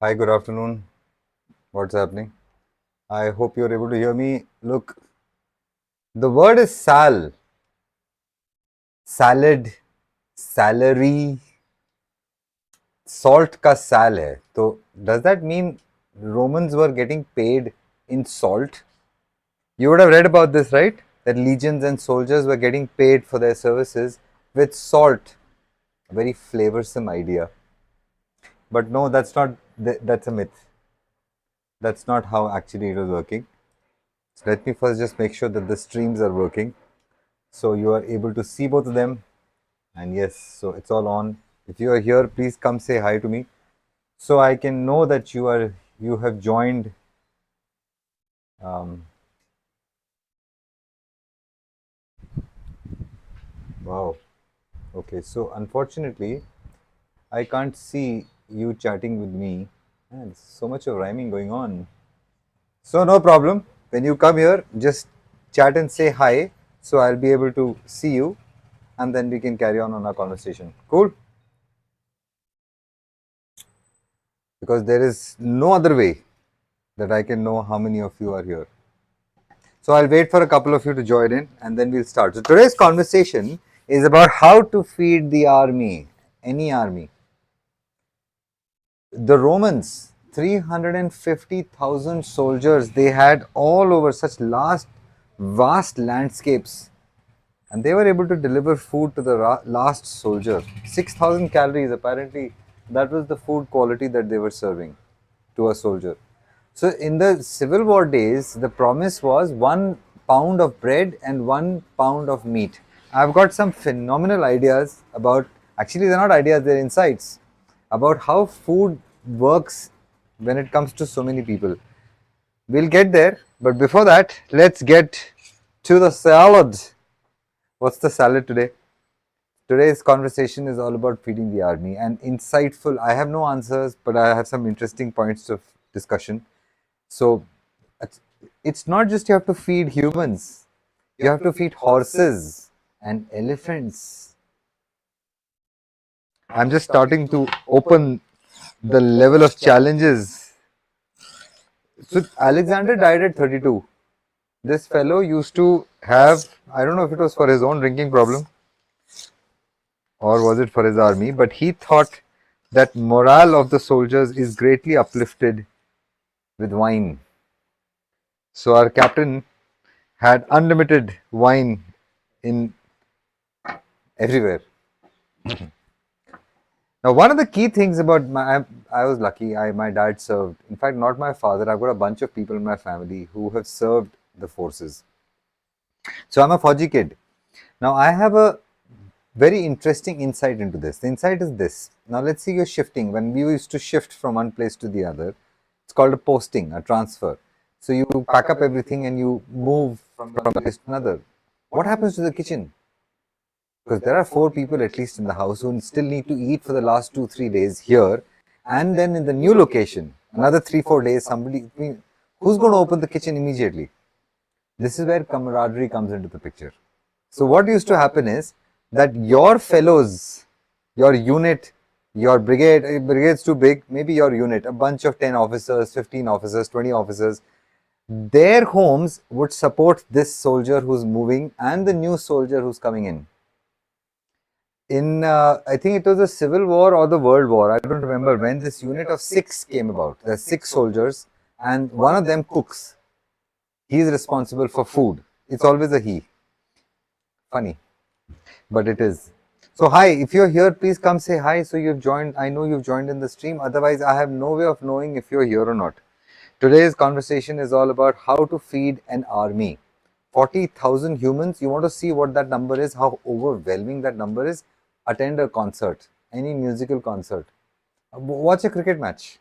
Hi, good afternoon. What's happening? I hope you're able to hear me. Look, the word is salad, salary, salt ka sal hai. So, does that mean Romans were getting paid in salt? You would have read about this, right? That legions and soldiers were getting paid for their services with salt. A very flavorsome idea. But no, that's a myth. That's not how actually it was working. So let me first just make sure that the streams are working. So you are able to see both of them. And yes, so it's all on. If you are here, please come say hi to me so I can know that you have joined. Um, wow. Okay. So unfortunately, I can't see you chatting with me. Man, so much of rhyming going on. So no problem. When you come here, just chat and say hi. So I'll be able to see you, and then we can carry on our conversation. Cool. Because there is no other way that I can know how many of you are here. So I'll wait for a couple of you to join in and then we'll start. So today's conversation is about how to feed the army, any army. The Romans, 350,000 soldiers they had all over such vast landscapes, and they were able to deliver food to the last soldier. 6,000 calories, apparently, that was the food quality that they were serving to a soldier. So, in the Civil War days, the promise was 1 pound of bread and 1 pound of meat. I've got some phenomenal ideas about, actually, they're not ideas, they're insights about how food works when it comes to so many people. We'll get there, but before that, let's get to the salad. What's the salad today? Today's conversation is all about feeding the army and insightful. I have no answers, but I have some interesting points of discussion. So it's, it's not just you have to feed humans, you have to feed horses and elephants. I'm just starting to open the level of challenges. So Alexander died at 32. This fellow used to have, I don't know if it was for his own drinking problem or was it for his army, but he thought that morale of the soldiers is greatly uplifted with wine. So our captain had unlimited wine in everywhere. Now, one of the key things about I was lucky. My dad served. In fact, not my father. I've got a bunch of people in my family who have served the forces. So I'm a Fauji kid. Now I have a very interesting insight into this. The insight is this. Now let's see you're shifting. When we used to shift from one place to the other, it's called a posting, a transfer. So you pack up everything and you move from one place to another. What happens to the kitchen? Because there are 4 people at least in the house who still need to eat for the last 2-3 days here, and then in the new location another 3-4 days somebody, I mean, who's going to open the kitchen immediately? This is where camaraderie comes into the picture. So what used to happen is that your fellows, your unit, your brigade's too big, maybe your unit, a bunch of 10 officers, 15 officers, 20 officers, their homes would support this soldier who's moving and the new soldier who's coming in. I think it was the Civil War or the World War, I don't remember, when this unit of 6 came about. There's 6 soldiers and one of them cooks. He's responsible for food. It's always a he. Funny, but it is. So hi, if you're here, please come say hi. So you've joined, I know you've joined in the stream. Otherwise, I have no way of knowing if you're here or not. Today's conversation is all about how to feed an army. 40,000 humans, you want to see what that number is, how overwhelming that number is? Attend a concert, any musical concert. Watch a cricket match.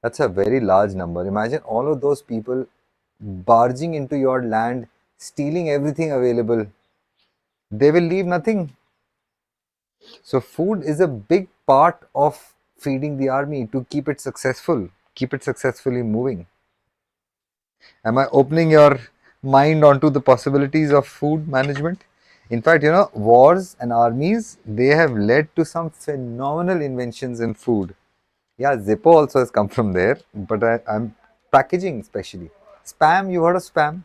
That's a very large number. Imagine all of those people barging into your land, stealing everything available. They will leave nothing. So food is a big part of feeding the army to keep it successful, keep it successfully moving. Am I opening your mind onto the possibilities of food management? In fact, wars and armies, they have led to some phenomenal inventions in food. Yeah, Zippo also has come from there, but I'm packaging especially. Spam, you heard of spam?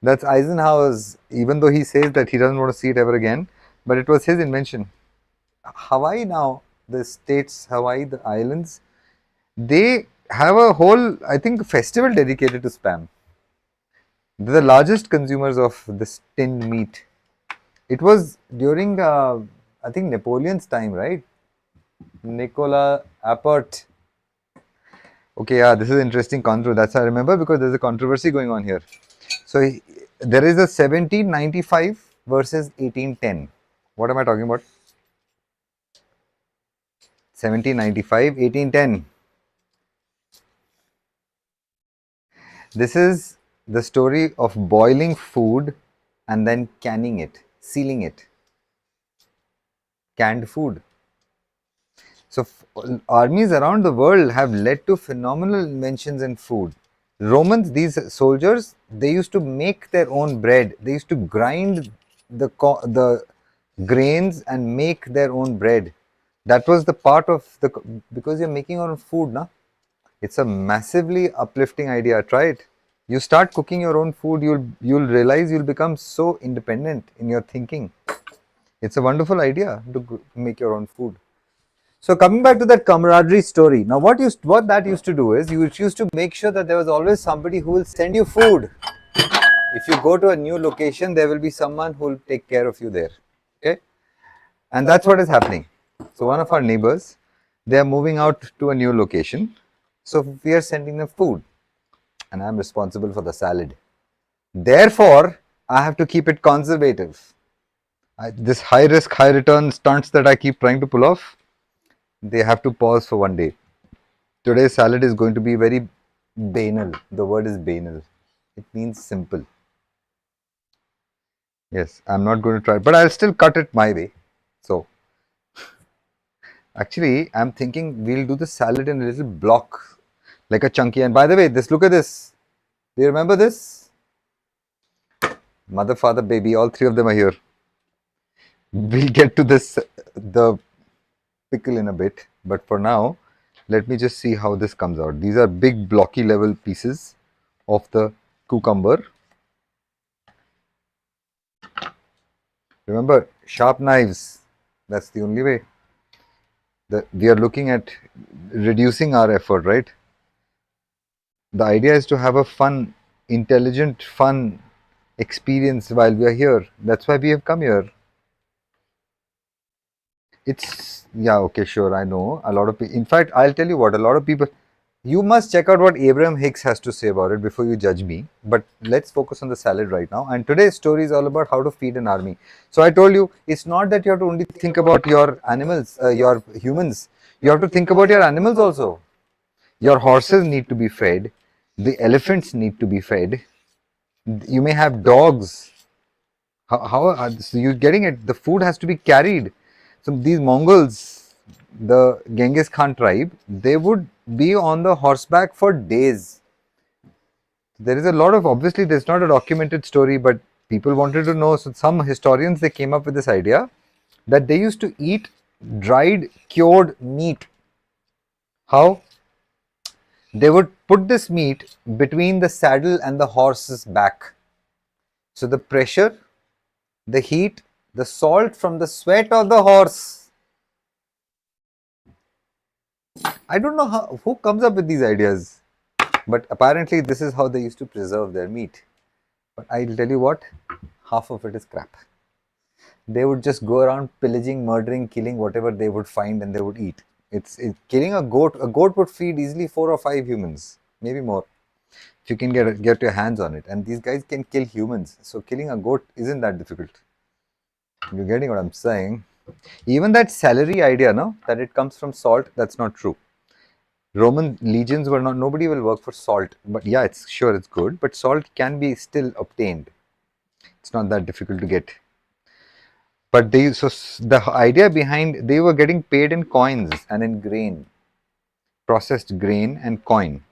That's Eisenhower's, even though he says that he doesn't want to see it ever again, but it was his invention. Hawaii now, the states, Hawaii, the islands, they have a whole, I think, festival dedicated to spam. They're the largest consumers of this tinned meat. It was during, I think, Napoleon's time, right? Nicolas Appert. Okay, yeah, this is interesting controversy. That's I remember because there's a controversy going on here. So there is a 1795 versus 1810. What am I talking about? 1795, 1810. This is the story of boiling food and then canning it, sealing it. Canned food. So armies around the world have led to phenomenal inventions in food. Romans, these soldiers, they used to make their own bread. They used to grind the grains and make their own bread. That was the part of the, because you're making your own food, na? It's a massively uplifting idea. Try it. You start cooking your own food, you'll realize you'll become so independent in your thinking. It's a wonderful idea to make your own food. So coming back to that camaraderie story, now what that used to do is you used to make sure that there was always somebody who will send you food. If you go to a new location, there will be someone who will take care of you there. Okay, and that's what is happening. So one of our neighbors, they are moving out to a new location. So we are sending them food, and I'm responsible for the salad. Therefore, I have to keep it conservative. This high risk, high return stunts that I keep trying to pull off, they have to pause for one day. Today's salad is going to be very banal. The word is banal. It means simple. Yes, I'm not going to try, but I'll still cut it my way. So, actually, I'm thinking we'll do the salad in a little block, like a chunky. And by the way, look at this. Do you remember this? Mother, father, baby, all three of them are here. We'll get to the pickle in a bit, but for now, let me just see how this comes out. These are big blocky level pieces of the cucumber. Remember, sharp knives, that's the only way. We are looking at reducing our effort, right? The idea is to have a fun, intelligent, fun experience while we are here. That's why we have come here. Yeah, okay, sure, I know. A lot of people, in fact, I'll tell you what, a lot of people, you must check out what Abraham Hicks has to say about it before you judge me. But let's focus on the salad right now. And today's story is all about how to feed an army. So I told you, it's not that you have to only think about your animals, your humans. You have to think about your animals also. Your horses need to be fed. The elephants need to be fed. You may have dogs. So you're getting it. The food has to be carried. So these Mongols, the Genghis Khan tribe, they would be on the horseback for days. There is a lot of, obviously there's not a documented story, but people wanted to know. So some historians, they came up with this idea that they used to eat dried cured meat. How? They would put this meat between the saddle and the horse's back. So the pressure, the heat, the salt from the sweat of the horse. I don't know who comes up with these ideas, but apparently this is how they used to preserve their meat. But I'll tell you what, half of it is crap. They would just go around pillaging, murdering, killing whatever they would find and they would eat. It's killing a goat would feed easily 4 or 5 humans, maybe more, if you can get your hands on it. And these guys can kill humans, so killing a goat isn't that difficult. You're getting what I'm saying? Even that celery idea, no, that it comes from salt, that's not true. Roman legions were not, nobody will work for salt, but yeah, it's good, but salt can be still obtained. It's not that difficult to get. But the idea behind, they were getting paid in coins and in grain, processed grain and coin.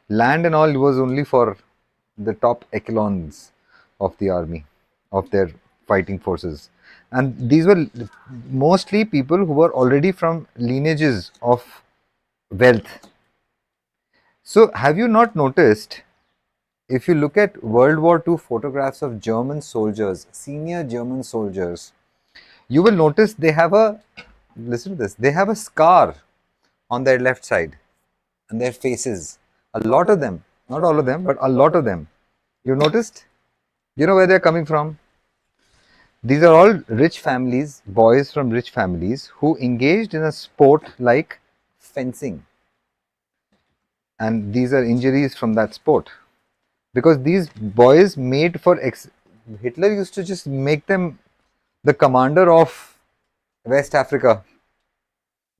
Land and all was only for the top echelons of the army, of their fighting forces. And these were mostly people who were already from lineages of wealth. So, have you not noticed, if you look at World War II photographs of German soldiers, senior German soldiers, you will notice they have a, listen to this, they have a scar on their left side and their faces. A lot of them, not all of them, but a lot of them. You noticed? You know where they're coming from? These are all rich families, boys from rich families who engaged in a sport like fencing. And these are injuries from that sport. Because these boys made for Hitler used to just make them the commander of West Africa.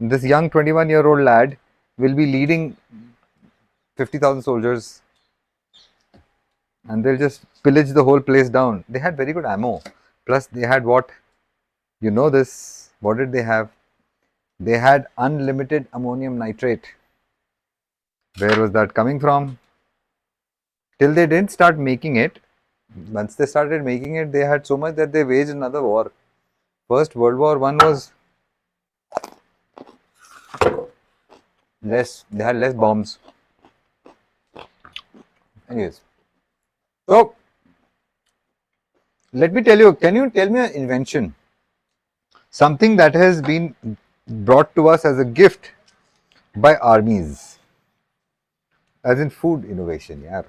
This young 21-year-old lad will be leading 50,000 soldiers and they'll just pillage the whole place down. They had very good ammo. Plus, they had what? You know this. What did they have? They had unlimited ammonium nitrate. Where was that coming from? Till they didn't start making it. Once they started making it, they had so much that they waged another war. First World War I was less, they had less bombs. Anyways, so let me tell you, can you tell me an invention? Something that has been brought to us as a gift by armies. As in food innovation, yeah.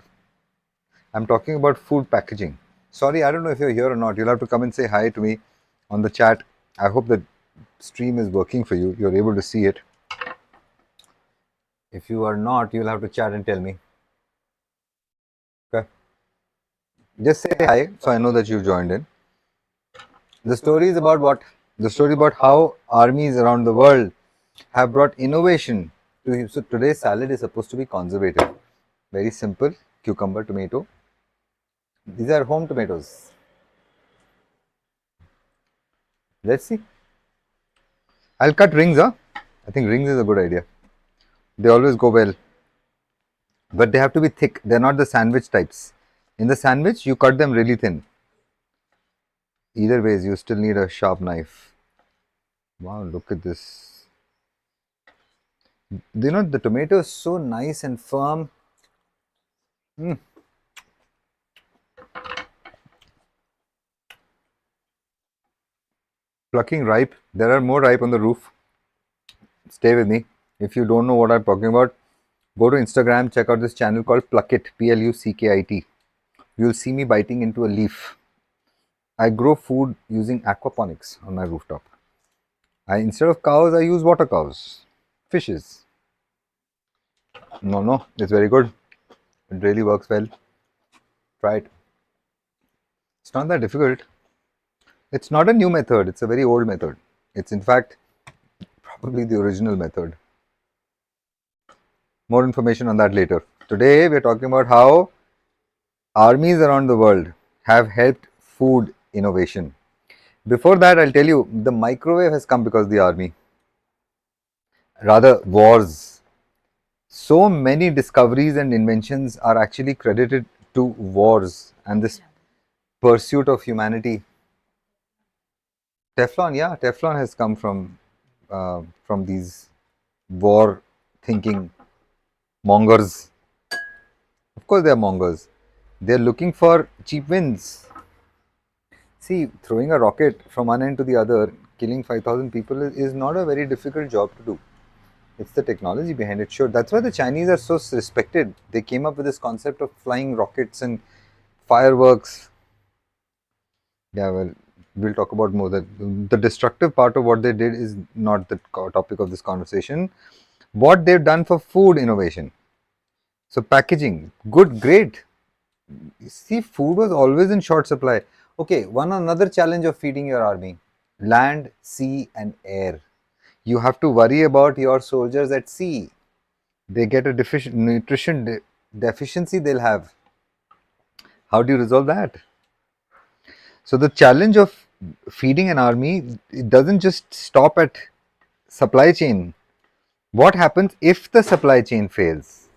I'm talking about food packaging. Sorry, I don't know if you're here or not. You'll have to come and say hi to me on the chat. I hope the stream is working for you. You're able to see it. If you are not, you'll have to chat and tell me. Okay. Just say hi so I know that you've joined in. The story is about what? The story about how armies around the world have brought innovation to him. So today's salad is supposed to be conservative. Very simple. Cucumber, tomato. These are home tomatoes. Let's see. I'll cut rings, huh? I think rings is a good idea. They always go well. But they have to be thick. They're not the sandwich types. In the sandwich, you cut them really thin. Either ways, you still need a sharp knife. Wow, look at this. You know, the tomato is so nice and firm. Plucking ripe. There are more ripe on the roof. Stay with me. If you don't know what I'm talking about, go to Instagram, check out this channel called Pluckit, Pluckit. You'll see me biting into a leaf. I grow food using aquaponics on my rooftop. Instead of cows, I use water cows, fishes. No, it's very good. It really works well. Try it. It's not that difficult. It's not a new method. It's a very old method. It's in fact probably the original method. More information on that later. Today we're talking about how armies around the world have helped food innovation. Before that, I'll tell you, the microwave has come because of the army. Rather, wars. So many discoveries and inventions are actually credited to wars and this pursuit of humanity. Teflon, yeah, Teflon has come from these war thinking mongers. Of course, they are mongers. They're looking for cheap wins. See, throwing a rocket from one end to the other, killing 5,000 people is not a very difficult job to do. It's the technology behind it. Sure, that's why the Chinese are so respected. They came up with this concept of flying rockets and fireworks. Yeah, well, we'll talk about more. The destructive part of what they did is not the topic of this conversation. What they've done for food innovation. So packaging, good, great. See, food was always in short supply. Okay, another challenge of feeding your army: land, sea, and air. You have to worry about your soldiers at sea. They get a nutrition deficiency they'll have. How do you resolve that? So the challenge of feeding an army, it doesn't just stop at supply chain. What happens if the supply chain fails?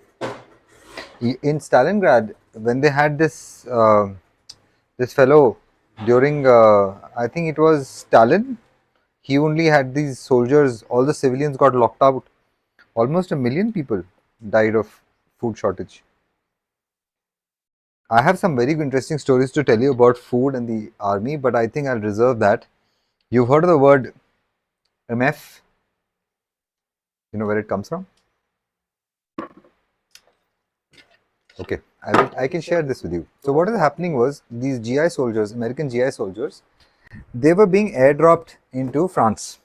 In Stalingrad, when they had this fellow during, I think it was Stalin, he only had these soldiers, all the civilians got locked out. Almost 1 million people died of food shortage. I have some very interesting stories to tell you about food and the army, but I think I'll reserve that. You've heard of the word MF? You know where it comes from? Okay, I can share this with you. So what is happening was these GI soldiers, American GI soldiers, they were being airdropped into France,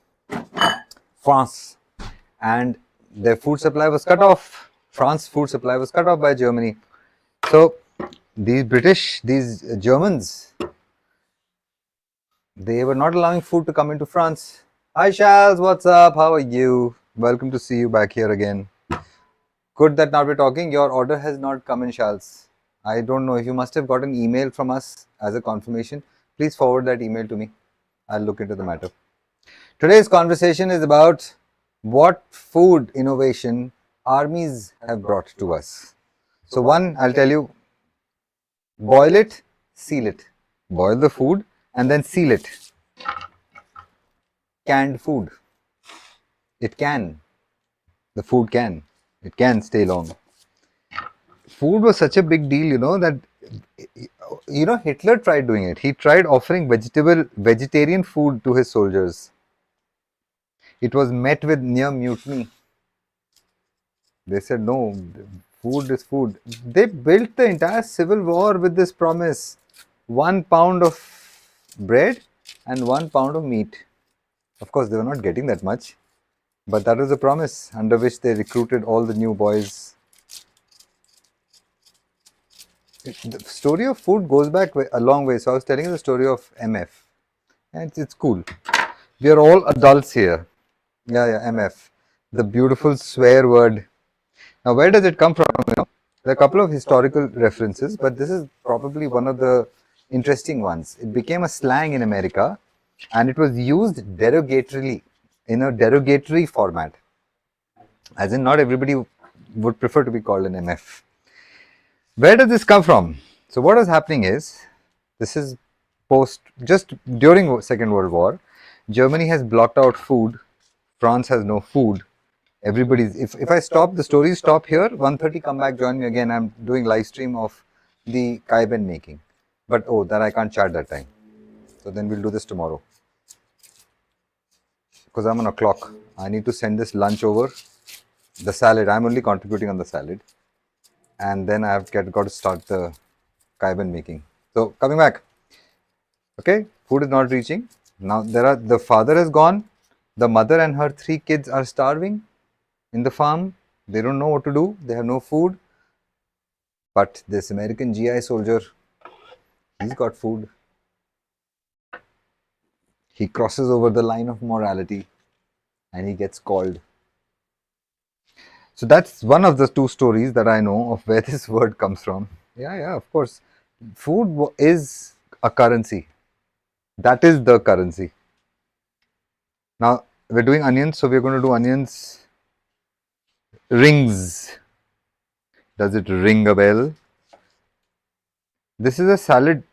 and their food supply was cut off. France food supply was cut off by Germany. So these Germans, they were not allowing food to come into France. Hi Shaz, what's up? How are you? Welcome to see you back here again. Good that now we're talking. Your order has not come in, Shaz. I don't know if you must have got an email from us as a confirmation. Please forward that email to me. I'll look into the matter. Today's conversation is about what food innovation armies have brought to us. So one, I'll tell you, boil it, seal it. Boil the food and then seal it. Canned food. It can. The food can. It can stay long. Food was such a big deal, that Hitler tried doing it. He tried offering vegetarian food to his soldiers. It was met with near mutiny. They said, no, food is food. They built the entire civil war with this promise. 1 pound of bread and 1 pound of meat. Of course, they were not getting that much. But that was a promise under which they recruited all the new boys. The story of food goes back a long way. So I was telling you the story of MF. And it's cool. We are all adults here. Yeah, MF. The beautiful swear word. Now, where does it come from? There are a couple of historical references, but this is probably one of the interesting ones. It became a slang in America, and it was used derogatorily, in a derogatory format. As in, not everybody would prefer to be called an MF. Where does this come from? So what was happening is, this is just during Second World War, Germany has blocked out food. France has no food. Everybody's, if I stop, the stories stop here, 1:30, come back, join me again. I'm doing live stream of the Kaiben making. But that I can't chat that time. So then we'll do this tomorrow. Because I'm on a clock. I need to send this lunch over. The salad, I'm only contributing on the salad. And then I've got to start the Kaiben making. So coming back. Okay, food is not reaching. Now the father has gone. The mother and her 3 kids are starving in the farm. They don't know what to do. They have no food. But this American GI soldier, he's got food. He crosses over the line of morality and he gets called. So that's one of the 2 stories that I know of where this word comes from. Yeah, of course. Food is a currency. That is the currency. Now, we're doing onions, so we're going to do onions. Rings. Does it ring a bell? This is a salad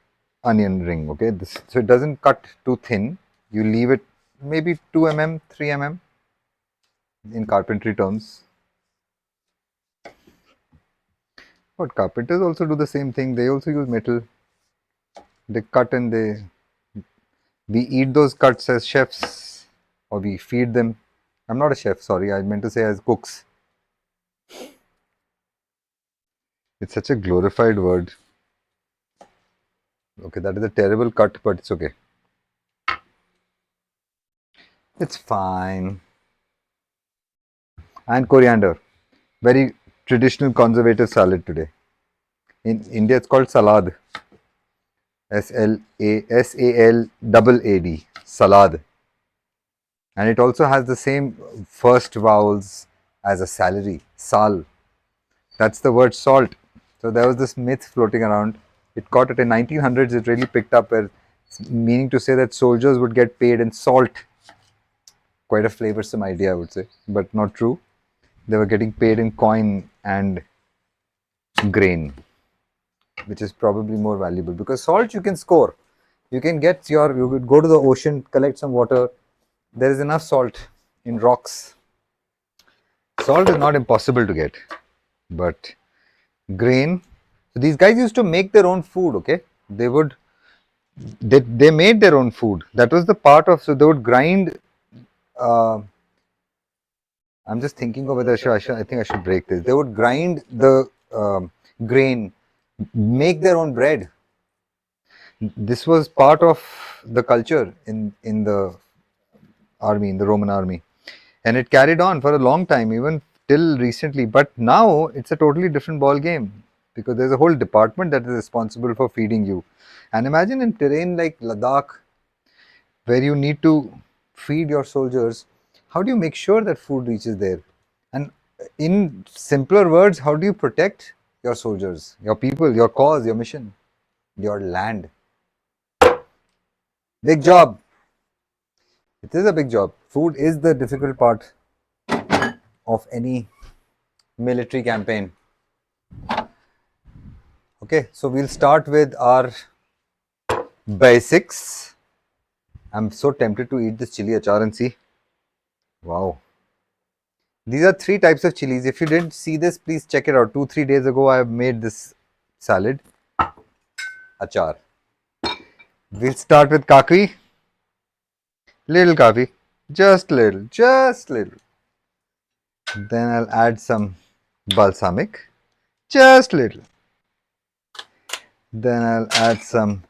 onion ring, okay? So it doesn't cut too thin. You leave it maybe 2 mm, 3 mm in carpentry terms. But carpenters also do the same thing. They also use metal. They cut and we eat those cuts as chefs, or we feed them. I'm not a chef, sorry. I meant to say as cooks. It's such a glorified word. Okay, that is a terrible cut, but it's okay. It's fine. And coriander. Very traditional conservative salad today. In India, it's called salad. SALAD. Salad. And it also has the same first vowels as a salary. Sal. That's the word salt. So there was this myth floating around. It caught it in 1900s. It really picked up, meaning to say that soldiers would get paid in salt. Quite a flavorsome idea, I would say, but not true. They were getting paid in coin and grain, which is probably more valuable, because salt you can score. You could go to the ocean, collect some water. There is enough salt in rocks. Salt is not impossible to get, but grain. So these guys used to make their own food. Okay, they made their own food. That was the part of. So they would grind. Uh, I'm just thinking of whether I think I should break this. They would grind the grain, make their own bread. This was part of the culture in the army, in the Roman army, and it carried on for a long time, even till recently. But now it's a totally different ball game because there's a whole department that is responsible for feeding you. And imagine in terrain like Ladakh, where you need to feed your soldiers, how do you make sure that food reaches there? And in simpler words, how do you protect your soldiers, your people, your cause, your mission, your land? Big job. It is a big job. Food is the difficult part of any military campaign. Okay, so we'll start with our basics. I'm so tempted to eat this chili achar and see. Wow. These are 3 types of chilies. If you didn't see this, please check it out. 2-3 days ago, I made this salad achar. We'll start with kakri. Little kakri. Just little. Just little. Then I'll add some balsamic. Just little. Then I'll add some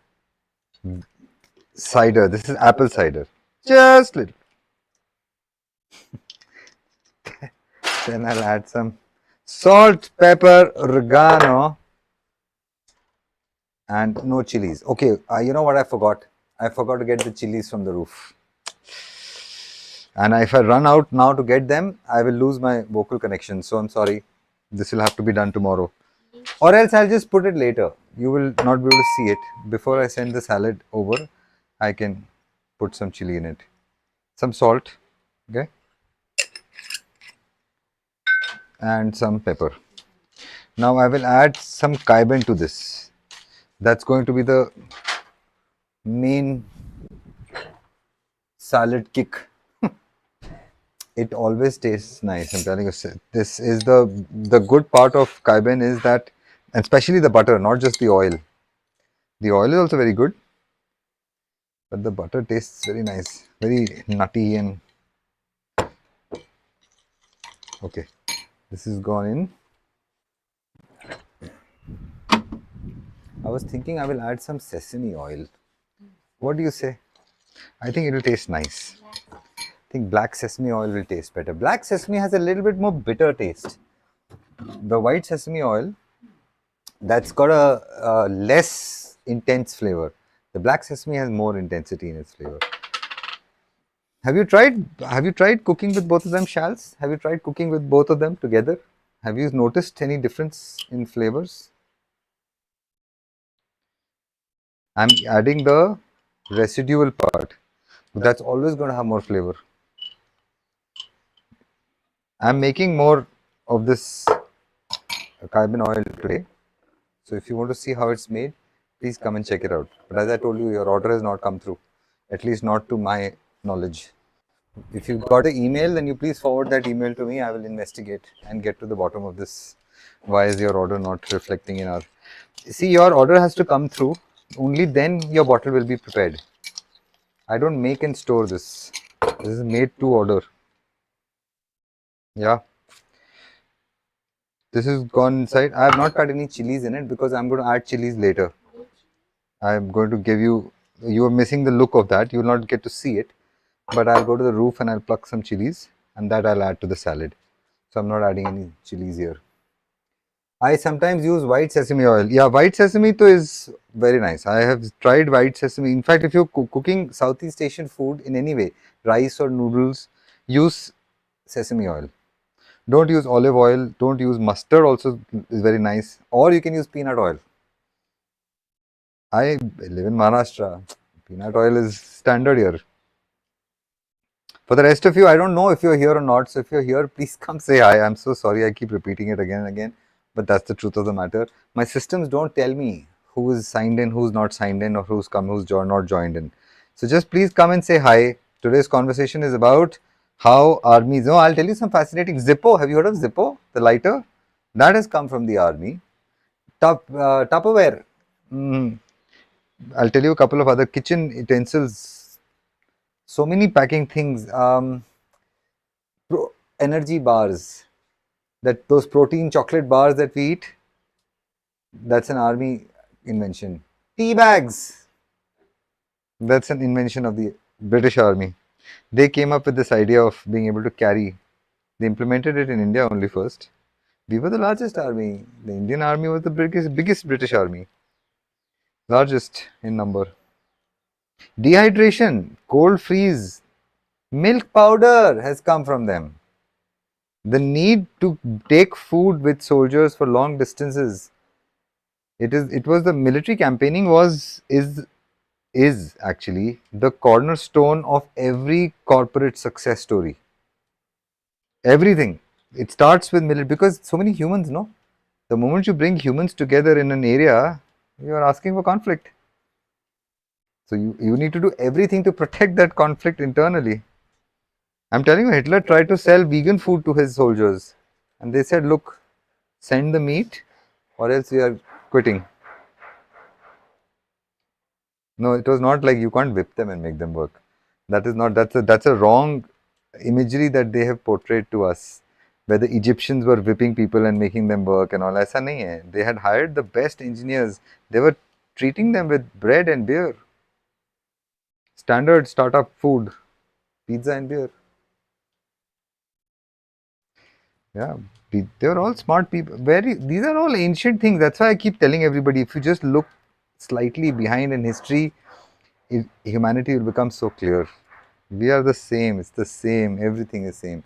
cider. This is apple cider. Just little. Then I'll add some salt, pepper, oregano, and no chilies. Okay, you know what I forgot? I forgot to get the chilies from the roof. And if I run out now to get them, I will lose my vocal connection. So I'm sorry. This will have to be done tomorrow. Or else I'll just put it later. You will not be able to see it. Before I send the salad over, I can put some chili in it. Some salt. Okay. And some pepper. Now I will add some cayenne to this. That's going to be the main salad kick. It always tastes nice. I'm telling you, this is the good part of cayenne is that, and especially the butter, not just the oil. The oil is also very good, but the butter tastes very nice, very nutty and okay. This is gone in. I was thinking I will add some sesame oil. What do you say? I think it will taste nice. I think black sesame oil will taste better. Black sesame has a little bit more bitter taste. The white sesame oil, that's got a less intense flavor. The black sesame has more intensity in its flavor. Have you tried cooking with both of them, Shals? Have you tried cooking with both of them together? Have you noticed any difference in flavors? I'm adding the residual part. That's always going to have more flavor. I'm making more of this cayenne oil today. So if you want to see how it's made, please come and check it out. But as I told you, your order has not come through, at least not to my knowledge. If you got an email, then you please forward that email to me. I will investigate and get to the bottom of this. Why is your order not reflecting in our... See, your order has to come through. Only then your bottle will be prepared. I don't make and store this. This is made to order. Yeah. This is gone inside. I have not cut any chilies in it because I'm going to add chilies later. I'm going to give you... You are missing the look of that. You will not get to see it. But I'll go to the roof and I'll pluck some chilies and that I'll add to the salad. So I'm not adding any chilies here. I sometimes use white sesame oil. Yeah, white sesame too is very nice. I have tried white sesame. In fact, if you're cooking Southeast Asian food in any way, rice or noodles, use sesame oil. Don't use olive oil. Don't use mustard also is very nice. Or you can use peanut oil. I live in Maharashtra. Peanut oil is standard here. For the rest of you, I don't know if you're here or not. So if you're here, please come say hi. I'm so sorry I keep repeating it again and again. But that's the truth of the matter. My systems don't tell me who is signed in, who's not signed in, or who's not joined in. So just please come and say hi. Today's conversation is about How armies, no, I'll tell you some fascinating. Zippo, have you heard of Zippo, the lighter? That has come from the army. Tupperware. Mm, I'll tell you a couple of other kitchen utensils. So many packing things. Energy bars. Those protein chocolate bars that we eat. That's an army invention. Tea bags. That's an invention of the British Army. They came up with this idea of being able to carry. They implemented it in India only first. We were the largest army. The Indian army was the biggest British army, largest in number. Dehydration, cold freeze, milk powder has come from them. The need to take food with soldiers for long distances. It was the military campaigning is actually the cornerstone of every corporate success story. Everything. It starts with military because so many humans, no? The moment you bring humans together in an area, you are asking for conflict. So you need to do everything to protect that conflict internally. I'm telling you, Hitler tried to sell vegan food to his soldiers. And they said, look, send the meat or else we are quitting. No, it was not like you can't whip them and make them work. That is not, that's a wrong imagery that they have portrayed to us. Where the Egyptians were whipping people and making them work and all. Aisa nahi hai. They had hired the best engineers. They were treating them with bread and beer. Standard startup food, pizza and beer. Yeah, they're all smart people. These are all ancient things. That's why I keep telling everybody, if you just look slightly behind in history, humanity will become so clear. We are the same. It's the same. Everything is same.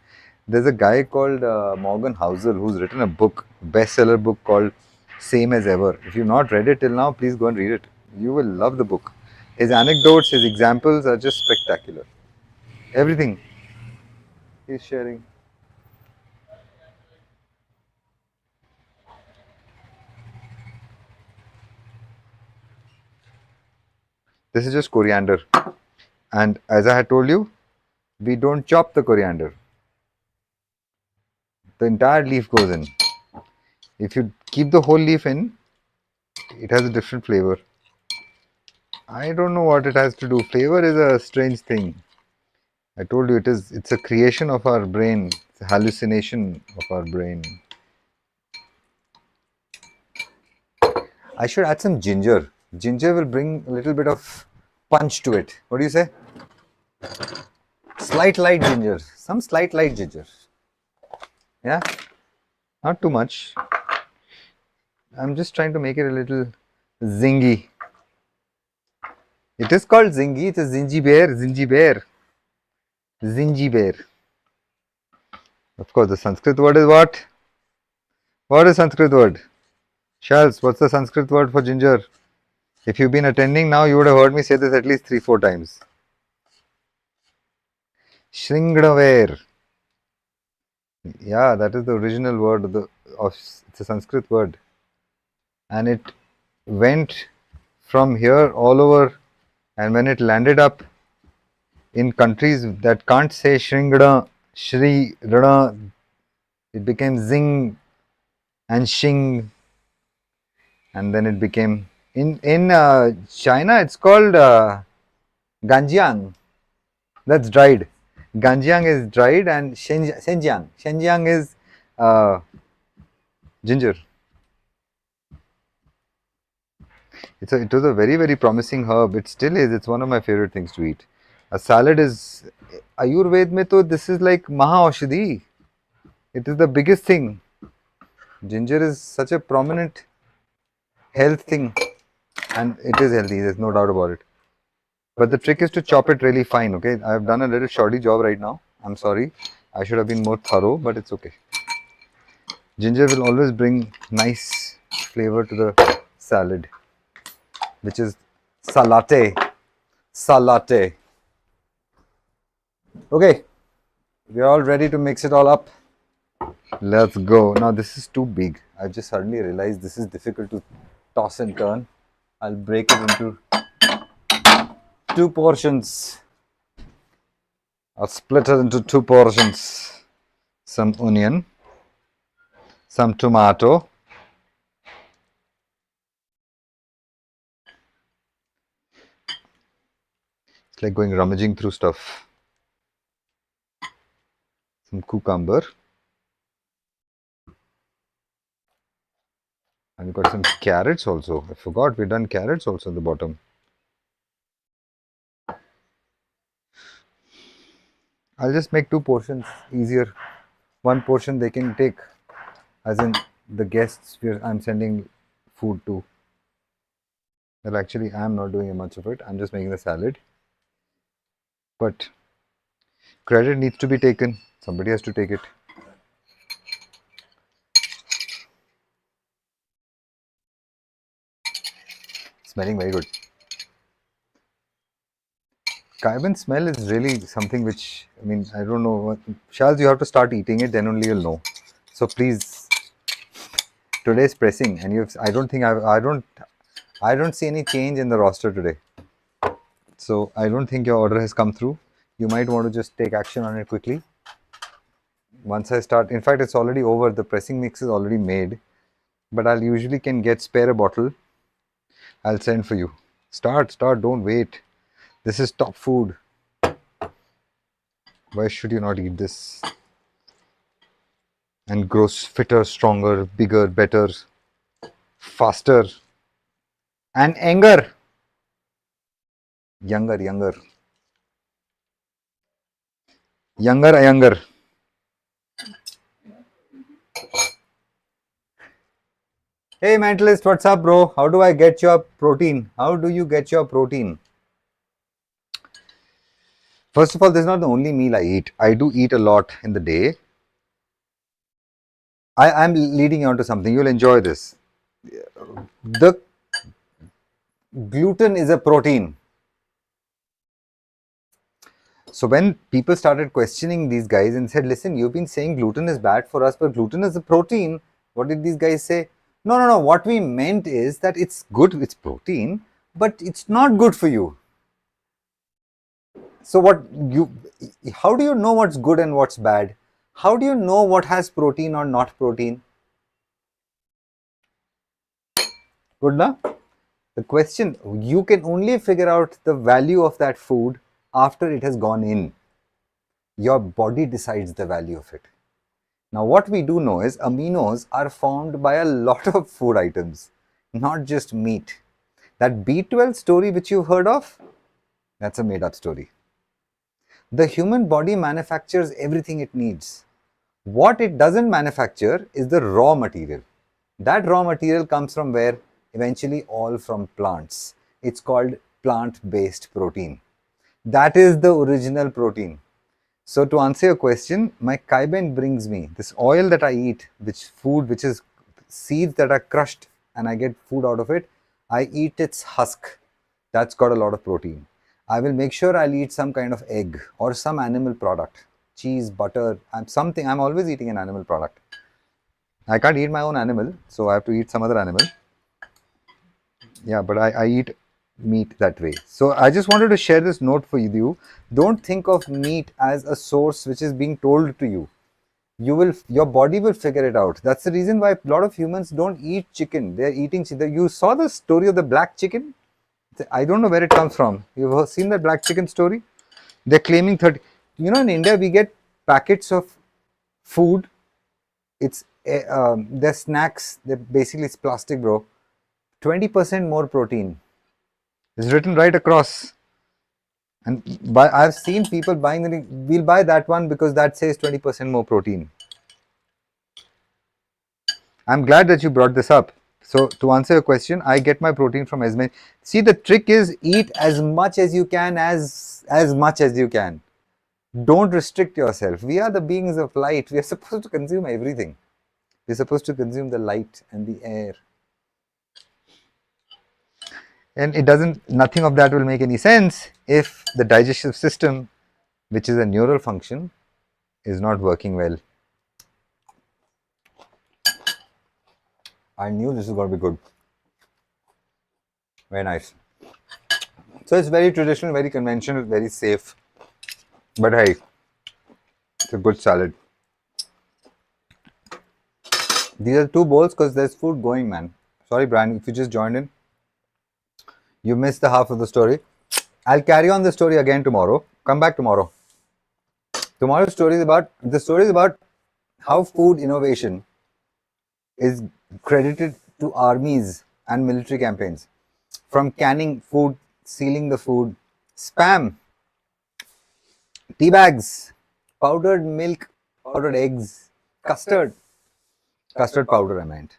There's a guy called Morgan Housel who's written a book, bestseller book called Same as Ever. If you've not read it till now, please go and read it. You will love the book. His anecdotes, his examples are just spectacular. Everything he's sharing. This is just coriander. And as I had told you, we don't chop the coriander. The entire leaf goes in. If you keep the whole leaf in, it has a different flavor. I don't know what it has to do. Flavor is a strange thing. I told you it's a creation of our brain. It's a hallucination of our brain. I should add some ginger. Ginger will bring a little bit of punch to it. What do you say? Slight light ginger. Some slight light ginger. Yeah? Not too much. I'm just trying to make it a little zingy. It is called zingy. It's a zingy bear. Zingy bear. Of course, the Sanskrit word is what? What is Sanskrit word? Charles, what's the Sanskrit word for ginger? If you've been attending now, you would have heard me say this at least 3-4 times. Shringdaver. Yeah, that is the original word it's a Sanskrit word. And it went from here all over, and when it landed up in countries that can't say Shringda, Shri, Rada, it became Zing and Shing, and then it became in China it's called Ganjiang. That's dried. Ganjiang is dried, and Shenjiang is ginger. It was a very, very promising herb. It still is. It's one of my favorite things to eat. A salad is Ayurved mein to this is like Maha Aushadhi. It is the biggest thing. Ginger is such a prominent health thing, and it is healthy. There's no doubt about it. But the trick is to chop it really fine. Okay, I have done a little shoddy job right now. I'm sorry. I should have been more thorough, but it's okay. Ginger will always bring nice flavor to the salad, which is salate. Salate. Okay, we're all ready to mix it all up. Let's go. Now this is too big. I've just suddenly realized this is difficult to toss and turn. I'll break it into 2 portions. I'll split it into two portions. Some onion, some tomato, it's like going rummaging through stuff. Some cucumber, and we've got some carrots also. I forgot we've done carrots also at the bottom. I'll just make two portions easier. One portion they can take, as in the guests I'm sending food to. Well, actually, I'm not doing much of it. I'm just making the salad. But credit needs to be taken. Somebody has to take it. Smelling very good. Cayenne smell is really something which, I mean, I don't know. Charles, you have to start eating it, then only you'll know. So please, today's pressing, and I don't think I don't see any change in the roster today. So I don't think your order has come through. You might want to just take action on it quickly. Once I start, in fact, it's already over. The pressing mix is already made, but I'll usually can spare a bottle. I'll send for you. Start, don't wait. This is top food. Why should you not eat this? And grow fitter, stronger, bigger, better, faster, and younger. Younger. Hey mentalist, what's up, bro? How do I get your protein? How do you get your protein? First of all, this is not the only meal I eat. I do eat a lot in the day. I'm leading you on to something. You'll enjoy this. The gluten is a protein. So when people started questioning these guys and said, listen, you've been saying gluten is bad for us, but gluten is a protein. What did these guys say? No. What we meant is that it's good, it's protein, but it's not good for you. So how do you know what's good and what's bad? How do you know what has protein or not protein? Good na? The question, you can only figure out the value of that food after it has gone in. Your body decides the value of it. Now what we do know is aminos are formed by a lot of food items, not just meat. That B12 story which you've heard of, that's a made up story. The human body manufactures everything it needs. What it doesn't manufacture is the raw material. That raw material comes from where? Eventually all from plants. It's called plant-based protein. That is the original protein. So to answer your question, my Kaiben brings me this oil that I eat, which is seeds that are crushed and I get food out of it. I eat its husk. That's got a lot of protein. I will make sure I'll eat some kind of egg or some animal product, cheese, butter, I'm always eating an animal product. I can't eat my own animal, so I have to eat some other animal. Yeah, but I eat meat that way. So I just wanted to share this note for you. Don't think of meat as a source which is being told to you. Your body will figure it out. That's the reason why a lot of humans don't eat chicken. They're eating chicken. You saw the story of the black chicken? I don't know where it comes from. You've seen that black chicken story? They're claiming 30. You know, in India, we get packets of food. They're snacks. They're basically it's plastic, bro. 20% more protein. It's written right across. And I've seen people buying we'll buy that one because that says 20% more protein. I'm glad that you brought this up. So to answer your question, I get my protein from as many. See, the trick is eat as much as you can, as much as you can. Don't restrict yourself. We are the beings of light. We are supposed to consume everything. We're supposed to consume the light and the air. And nothing of that will make any sense if the digestive system, which is a neural function, is not working well. I knew this is going to be good. Very nice. So it's very traditional, very conventional, very safe. But hey, it's a good salad. These are 2 bowls because there's food going, man. Sorry, Brian, if you just joined in, you missed the half of the story. I'll carry on the story again tomorrow. Come back tomorrow. Tomorrow's story is about how food innovation is credited to armies and military campaigns. From canning food, sealing the food, spam, tea bags, powdered milk, powdered eggs, custard powder, I meant.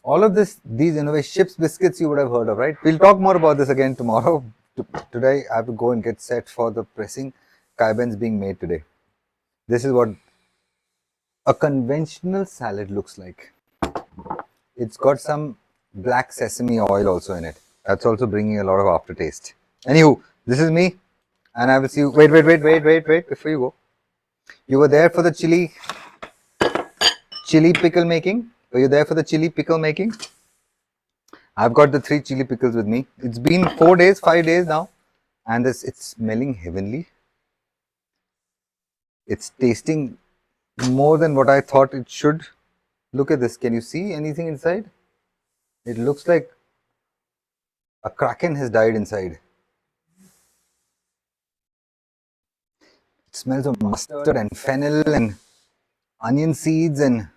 All of these innovations, chips, biscuits, you would have heard of, right? We'll talk more about this again tomorrow. Today, I have to go and get set for the pressing kaibens being made today. This is what a conventional salad looks like. It's got some black sesame oil also in it. That's also bringing a lot of aftertaste. Anywho, this is me, and I will see you. Wait, before you go. You were there for the chili pickle making? Were you there for the chili pickle making? I've got the 3 chili pickles with me. It's been 4 days, 5 days now, and it's smelling heavenly. It's tasting more than what I thought it should. Look at this. Can you see anything inside? It looks like a kraken has died inside. It smells of mustard and fennel and onion seeds, and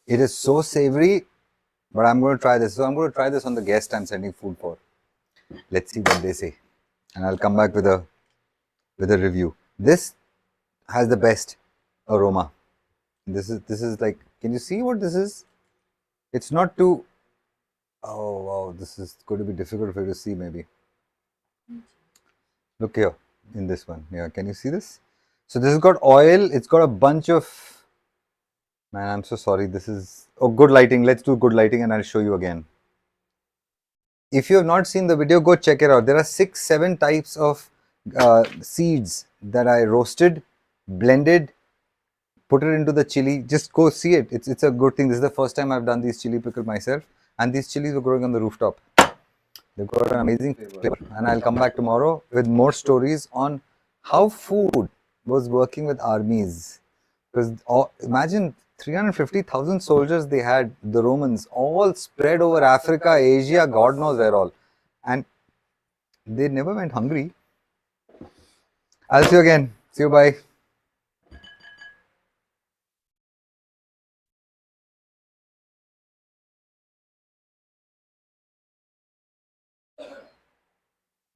it is so savory. But I'm going to try this. So I'm going to try this on the guest I'm sending food for. Let's see what they say, and I'll come back with a review. This has the best aroma. This is like, can you see what this is? It's not too. Oh wow, this is going to be difficult for you to see maybe. Look here in this one. Yeah, can you see this? So this has got oil. It's got a bunch of. Man, I'm so sorry. This is good lighting. Let's do good lighting, and I'll show you again. If you have not seen the video, go check it out. There are 6-7 types of seeds that I roasted, blended, put it into the chili. Just go see it. It's a good thing. This is the first time I've done these chili pickle myself, and these chilies were growing on the rooftop. They've got an amazing flavor. And I'll come back tomorrow with more stories on how food was working with armies. Because imagine 350,000 soldiers they had, the Romans, all spread over Africa, Asia, God knows where all. And they never went hungry. I'll see you again. See you, bye.